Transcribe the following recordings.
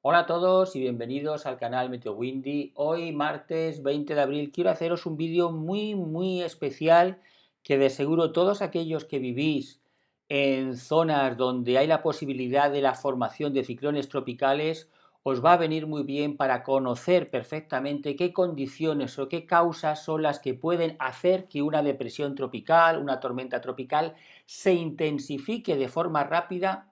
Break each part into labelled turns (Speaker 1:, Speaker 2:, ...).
Speaker 1: Hola a todos y bienvenidos al canal Meteo Windy. Hoy, martes 20 de abril, quiero haceros un vídeo muy especial que de seguro todos aquellos que vivís en zonas donde hay la posibilidad de la formación de ciclones tropicales os va a venir muy bien para conocer perfectamente qué condiciones o qué causas son las que pueden hacer que una depresión tropical, una tormenta tropical, se intensifique de forma rápida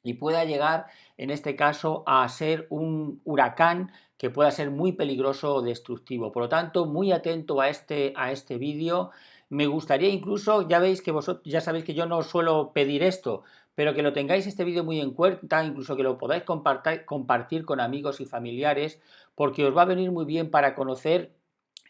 Speaker 1: y pueda llegar en este caso a ser un huracán que pueda ser muy peligroso o destructivo. Por lo tanto, muy atento a este vídeo. Me gustaría incluso, ya veis que vosotros ya sabéis que yo no suelo pedir esto, pero que lo tengáis este vídeo muy en cuenta, incluso que lo podáis compartir con amigos y familiares, porque os va a venir muy bien para conocer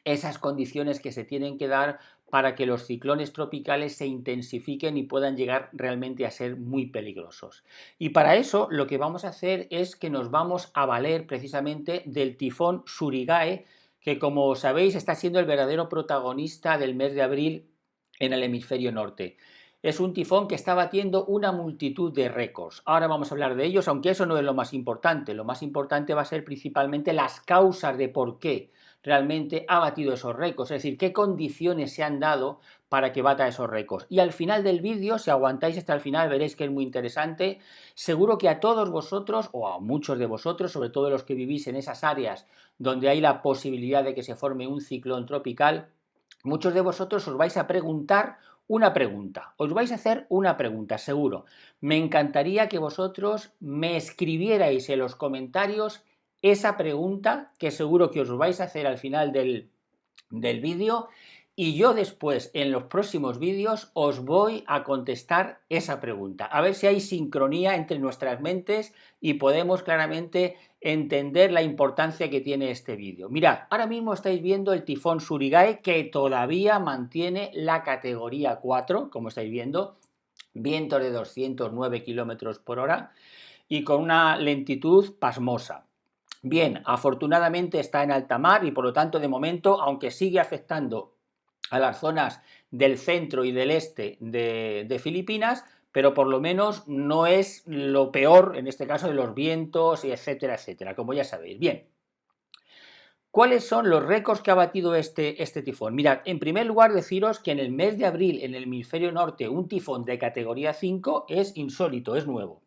Speaker 1: esas condiciones que se tienen que dar para que los ciclones tropicales se intensifiquen y puedan llegar realmente a ser muy peligrosos. Y para eso lo que vamos a hacer es que nos vamos a valer precisamente del tifón Surigae, que como sabéis está siendo el verdadero protagonista del mes de abril en el hemisferio norte. Es un tifón que está batiendo una multitud de récords. Ahora vamos a hablar de ellos, aunque eso no es lo más importante. Lo más importante va a ser principalmente las causas de por qué realmente ha batido esos récords, es decir, qué condiciones se han dado para que bata esos récords. Y al final del vídeo, si aguantáis hasta el final, veréis que es muy interesante. Seguro que a todos vosotros, o a muchos de vosotros, sobre todo los que vivís en esas áreas donde hay la posibilidad de que se forme un ciclón tropical, muchos de vosotros os vais a preguntar una pregunta, os vais a hacer una pregunta, seguro. Me encantaría que vosotros me escribierais en los comentarios esa pregunta que seguro que os vais a hacer al final del vídeo y yo después en los próximos vídeos os voy a contestar esa pregunta. A ver si hay sincronía entre nuestras mentes y podemos claramente entender la importancia que tiene este vídeo. Mirad, ahora mismo estáis viendo el tifón Surigae que todavía mantiene la categoría 4, como estáis viendo, vientos de 209 kilómetros por hora y con una lentitud pasmosa. Bien, afortunadamente está en alta mar y por lo tanto de momento, aunque sigue afectando a las zonas del centro y del este de Filipinas, pero por lo menos no es lo peor, en este caso, de los vientos, y etcétera, como ya sabéis. Bien, ¿cuáles son los récords que ha batido este tifón? Mirad, en primer lugar deciros que en el mes de abril en el hemisferio norte un tifón de categoría 5 es insólito, es nuevo.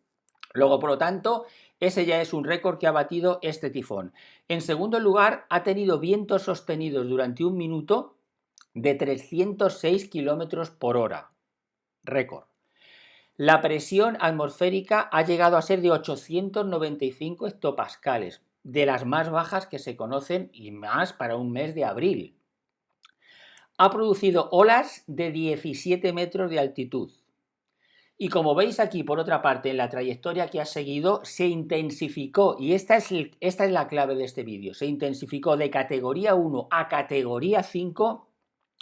Speaker 1: Luego, por lo tanto, ese ya es un récord que ha batido este tifón. En segundo lugar, ha tenido vientos sostenidos durante un minuto de 306 kilómetros por hora. Récord. La presión atmosférica ha llegado a ser de 895 hectopascales, de las más bajas que se conocen y más para un mes de abril. Ha producido olas de 17 metros de altitud. Y como veis aquí, por otra parte, en la trayectoria que ha seguido, se intensificó, y esta es la clave de este vídeo, se intensificó de categoría 1 a categoría 5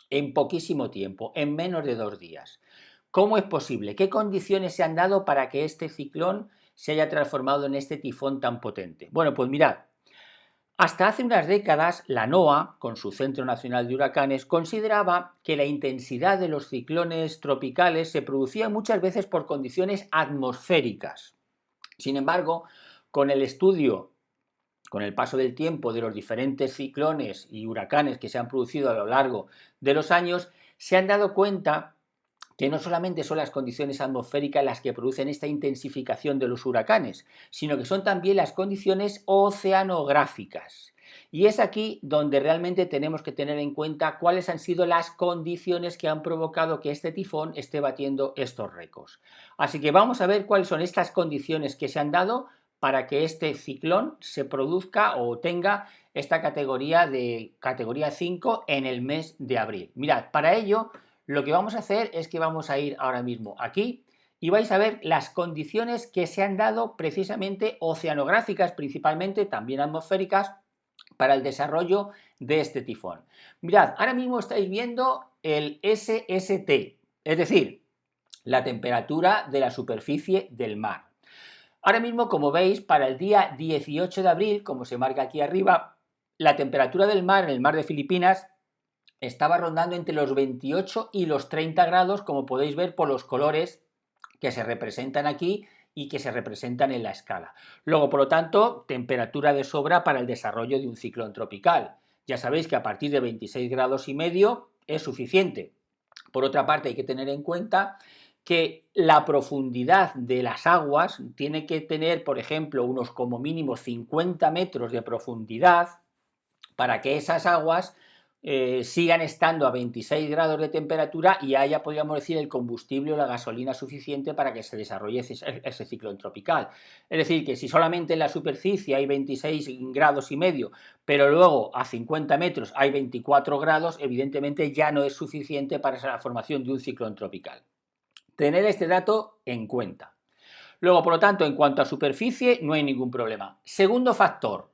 Speaker 1: en poquísimo tiempo, en menos de 2 días. ¿Cómo es posible? ¿Qué condiciones se han dado para que este ciclón se haya transformado en este tifón tan potente? Bueno, pues mirad, hasta hace unas décadas, la NOAA, con su Centro Nacional de Huracanes, consideraba que la intensidad de los ciclones tropicales se producía muchas veces por condiciones atmosféricas. Sin embargo, con el estudio, con el paso del tiempo de los diferentes ciclones y huracanes que se han producido a lo largo de los años, se han dado cuenta que no solamente son las condiciones atmosféricas las que producen esta intensificación de los huracanes, sino que son también las condiciones oceanográficas. Y es aquí donde realmente tenemos que tener en cuenta cuáles han sido las condiciones que han provocado que este tifón esté batiendo estos récords. Así que vamos a ver cuáles son estas condiciones que se han dado para que este ciclón se produzca o tenga esta categoría de categoría 5 en el mes de abril. Mirad, para ello lo que vamos a hacer es que vamos a ir ahora mismo aquí y vais a ver las condiciones que se han dado precisamente oceanográficas, principalmente también atmosféricas, para el desarrollo de este tifón. Mirad, ahora mismo estáis viendo el SST, es decir, la temperatura de la superficie del mar. Ahora mismo, como veis, para el día 18 de abril, como se marca aquí arriba, la temperatura del mar en el mar de Filipinas estaba rondando entre los 28 y los 30 grados, como podéis ver por los colores que se representan aquí y que se representan en la escala. Luego, por lo tanto, temperatura de sobra para el desarrollo de un ciclón tropical. Ya sabéis que a partir de 26 grados y medio es suficiente. Por otra parte, hay que tener en cuenta que la profundidad de las aguas tiene que tener, por ejemplo, unos como mínimo 50 metros de profundidad para que esas aguas sigan estando a 26 grados de temperatura y haya, podríamos decir, el combustible o la gasolina suficiente para que se desarrolle ese ciclón tropical. Es decir, que si solamente en la superficie hay 26 grados y medio, pero luego a 50 metros hay 24 grados, evidentemente ya no es suficiente para la formación de un ciclón tropical. Tener este dato en cuenta. Luego, por lo tanto, en cuanto a superficie, no hay ningún problema. Segundo factor,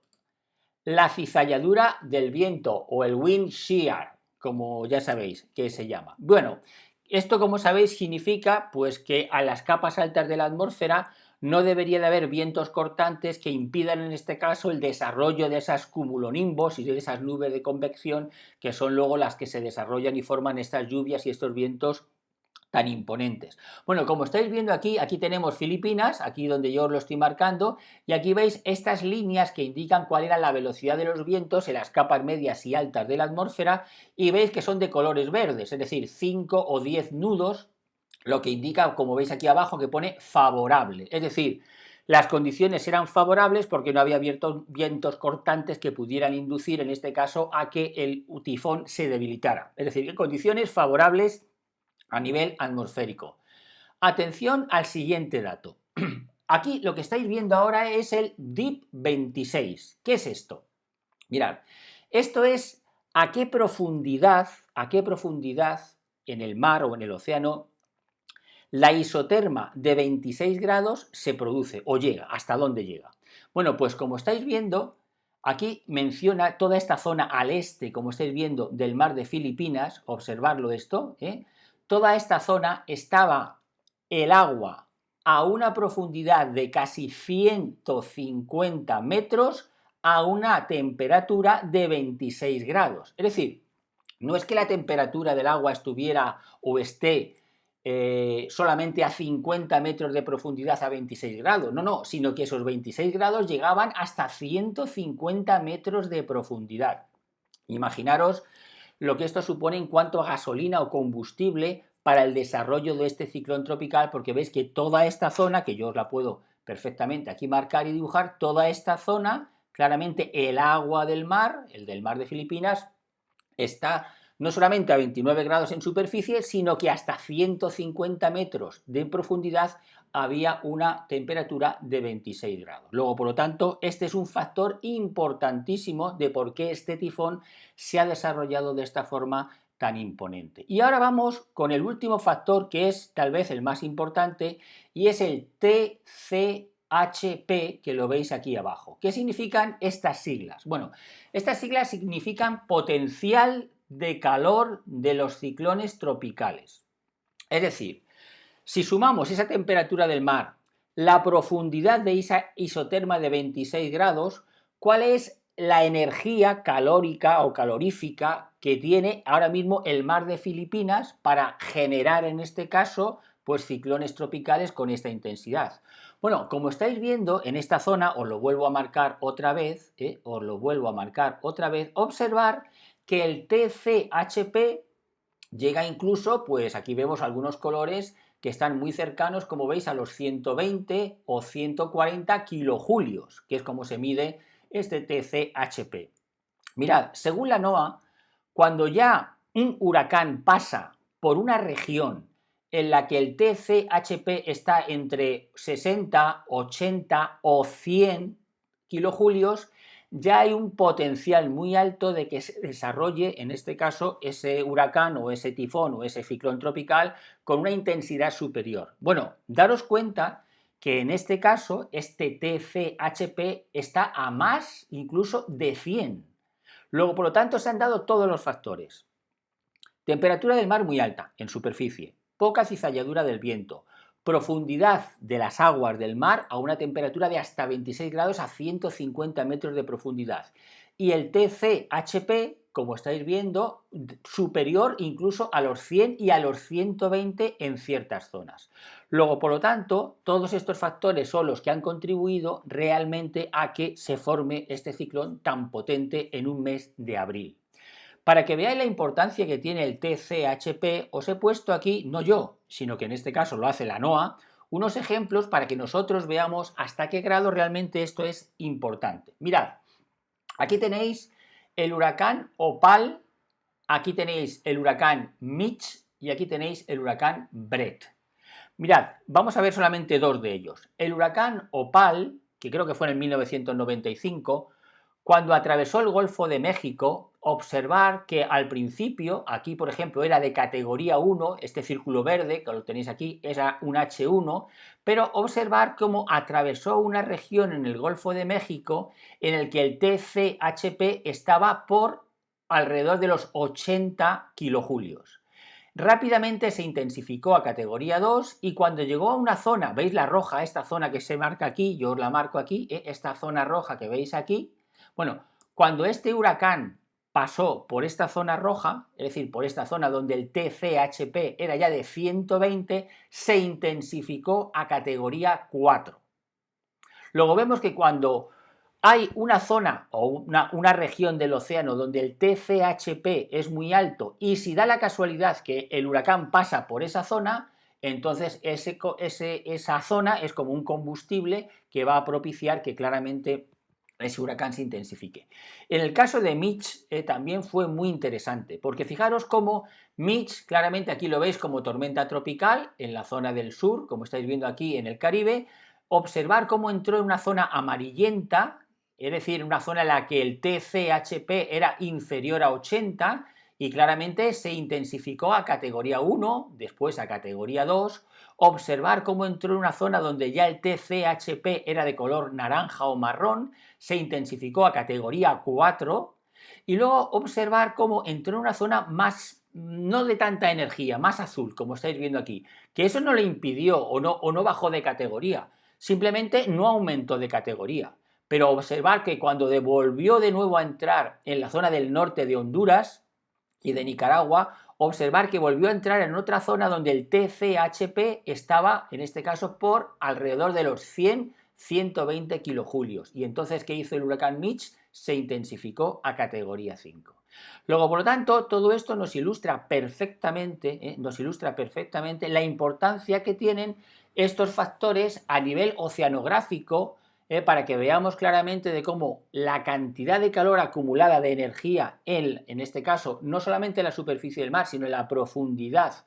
Speaker 1: la cizalladura del viento o el wind shear, como ya sabéis que se llama. Bueno, esto, como sabéis, significa pues que a las capas altas de la atmósfera no debería de haber vientos cortantes que impidan en este caso el desarrollo de esas cumulonimbos y de esas nubes de convección que son luego las que se desarrollan y forman estas lluvias y estos vientos tan imponentes. Bueno, como estáis viendo aquí tenemos Filipinas, aquí donde yo os lo estoy marcando, y aquí veis estas líneas que indican cuál era la velocidad de los vientos en las capas medias y altas de la atmósfera, y veis que son de colores verdes, es decir, 5 o 10 nudos, lo que indica, como veis aquí abajo, que pone favorable, es decir, las condiciones eran favorables porque no había vientos cortantes que pudieran inducir, en este caso, a que el tifón se debilitara, es decir, condiciones favorables a nivel atmosférico. Atención al siguiente dato. Aquí lo que estáis viendo ahora es el DIP 26. ¿Qué es esto? Mirad, esto es a qué profundidad en el mar o en el océano la isoterma de 26 grados se produce o llega, hasta dónde llega. Bueno, pues como estáis viendo, aquí menciona toda esta zona al este, como estáis viendo, del mar de Filipinas, observarlo esto, toda esta zona estaba el agua a una profundidad de casi 150 metros a una temperatura de 26 grados. Es decir, no es que la temperatura del agua estuviera o esté solamente a 50 metros de profundidad a 26 grados, no, sino que esos 26 grados llegaban hasta 150 metros de profundidad. Imaginaros lo que esto supone en cuanto a gasolina o combustible para el desarrollo de este ciclón tropical, porque veis que toda esta zona, que yo os la puedo perfectamente aquí marcar y dibujar, toda esta zona, claramente el agua del mar, el del mar de Filipinas, está no solamente a 29 grados en superficie, sino que hasta 150 metros de profundidad había una temperatura de 26 grados. Luego, por lo tanto, este es un factor importantísimo de por qué este tifón se ha desarrollado de esta forma tan imponente. Y ahora vamos con el último factor, que es tal vez el más importante, y es el TCHP, que lo veis aquí abajo. ¿Qué significan estas siglas? Bueno, estas siglas significan potencial de calor de los ciclones tropicales. Es decir, si sumamos esa temperatura del mar, la profundidad de esa isoterma de 26 grados, ¿cuál es la energía calórica o calorífica que tiene ahora mismo el mar de Filipinas para generar, en este caso, pues ciclones tropicales con esta intensidad? Bueno, como estáis viendo en esta zona, os lo vuelvo a marcar otra vez, observar que el TCHP llega incluso, pues aquí vemos algunos colores que están muy cercanos, como veis, a los 120 o 140 kilojulios, que es como se mide este TCHP. Mirad, según la NOAA, cuando ya un huracán pasa por una región en la que el TCHP está entre 60, 80 o 100 kilojulios, ya hay un potencial muy alto de que se desarrolle, en este caso, ese huracán o ese tifón o ese ciclón tropical con una intensidad superior. Bueno, daros cuenta que en este caso, este TCHP está a más incluso de 100. Luego, por lo tanto, se han dado todos los factores. Temperatura del mar muy alta en superficie, poca cizalladura del viento, profundidad de las aguas del mar a una temperatura de hasta 26 grados a 150 metros de profundidad. Y el TCHP, como estáis viendo, superior incluso a los 100 y a los 120 en ciertas zonas. Luego, por lo tanto, todos estos factores son los que han contribuido realmente a que se forme este ciclón tan potente en un mes de abril. Para que veáis la importancia que tiene el TCHP, os he puesto aquí, no yo, sino que en este caso lo hace la NOAA, unos ejemplos para que nosotros veamos hasta qué grado realmente esto es importante. Mirad, aquí tenéis el huracán Opal, aquí tenéis el huracán Mitch y aquí tenéis el huracán Brett. Mirad, vamos a ver solamente dos de ellos. El huracán Opal, que creo que fue en el 1995, cuando atravesó el Golfo de México, observar que al principio, aquí por ejemplo era de categoría 1, este círculo verde que lo tenéis aquí era un H1, pero observar cómo atravesó una región en el Golfo de México en el que el TCHP estaba por alrededor de los 80 kilojulios. Rápidamente se intensificó a categoría 2 y cuando llegó a una zona, ¿veis la roja? Esta zona que se marca aquí, yo os la marco aquí, esta zona roja que veis aquí. Bueno, cuando este huracán pasó por esta zona roja, es decir, por esta zona donde el TCHP era ya de 120, se intensificó a categoría 4. Luego vemos que cuando hay una zona o una región del océano donde el TCHP es muy alto y si da la casualidad que el huracán pasa por esa zona, entonces esa zona es como un combustible que va a propiciar que claramente ese huracán se intensifique. En el caso de Mitch también fue muy interesante, porque fijaros cómo Mitch, claramente aquí lo veis como tormenta tropical en la zona del sur, como estáis viendo aquí en el Caribe, observar cómo entró en una zona amarillenta, es decir, una zona en la que el TCHP era inferior a 80 y claramente se intensificó a categoría 1, después a categoría 2, observar cómo entró en una zona donde ya el TCHP era de color naranja o marrón, se intensificó a categoría 4 y luego observar cómo entró en una zona más, no de tanta energía, más azul, como estáis viendo aquí, que eso no le impidió o no bajó de categoría, simplemente no aumentó de categoría. Pero observar que cuando volvió de nuevo a entrar en la zona del norte de Honduras y de Nicaragua, observar que volvió a entrar en otra zona donde el TCHP estaba, en este caso, por alrededor de los 100-120 kilojulios. Y entonces, ¿qué hizo el huracán Mitch? Se intensificó a categoría 5. Luego, por lo tanto, todo esto nos ilustra perfectamente la importancia que tienen estos factores a nivel oceanográfico, para que veamos claramente de cómo la cantidad de calor acumulada de energía en este caso, no solamente en la superficie del mar, sino en la profundidad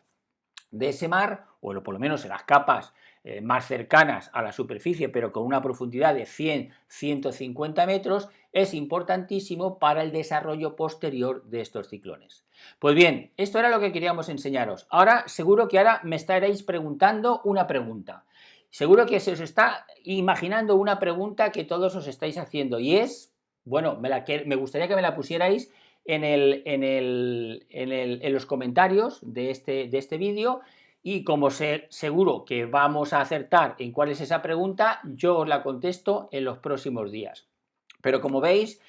Speaker 1: de ese mar, o por lo menos en las capas más cercanas a la superficie, pero con una profundidad de 100-150 metros, es importantísimo para el desarrollo posterior de estos ciclones. Pues bien, esto era lo que queríamos enseñaros. Ahora, seguro que ahora me estaréis preguntando una pregunta. Seguro que se os está imaginando una pregunta que todos os estáis haciendo y es, bueno, me gustaría que me la pusierais en los comentarios de este vídeo y como seguro que vamos a acertar en cuál es esa pregunta, yo os la contesto en los próximos días. Pero como veis,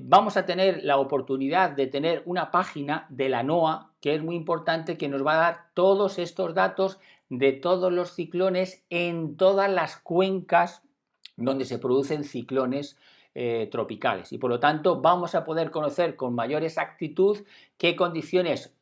Speaker 1: vamos a tener la oportunidad de tener una página de la NOAA que es muy importante, que nos va a dar todos estos datos de todos los ciclones en todas las cuencas donde se producen ciclones tropicales y por lo tanto vamos a poder conocer con mayor exactitud qué condiciones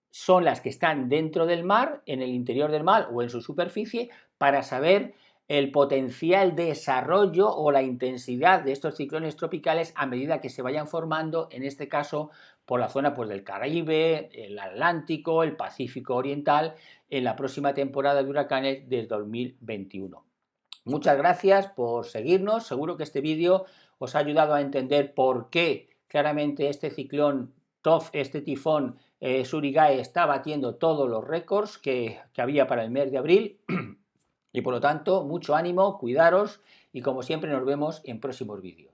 Speaker 1: son las que están dentro del mar, en el interior del mar o en su superficie, para saber el potencial desarrollo o la intensidad de estos ciclones tropicales a medida que se vayan formando, en este caso por la zona del Caribe, el Atlántico, el Pacífico Oriental, en la próxima temporada de huracanes del 2021. Muchas gracias por seguirnos, seguro que este vídeo os ha ayudado a entender por qué claramente este ciclón este tifón Surigae está batiendo todos los récords que había para el mes de abril y por lo tanto mucho ánimo, cuidaros y como siempre nos vemos en próximos vídeos.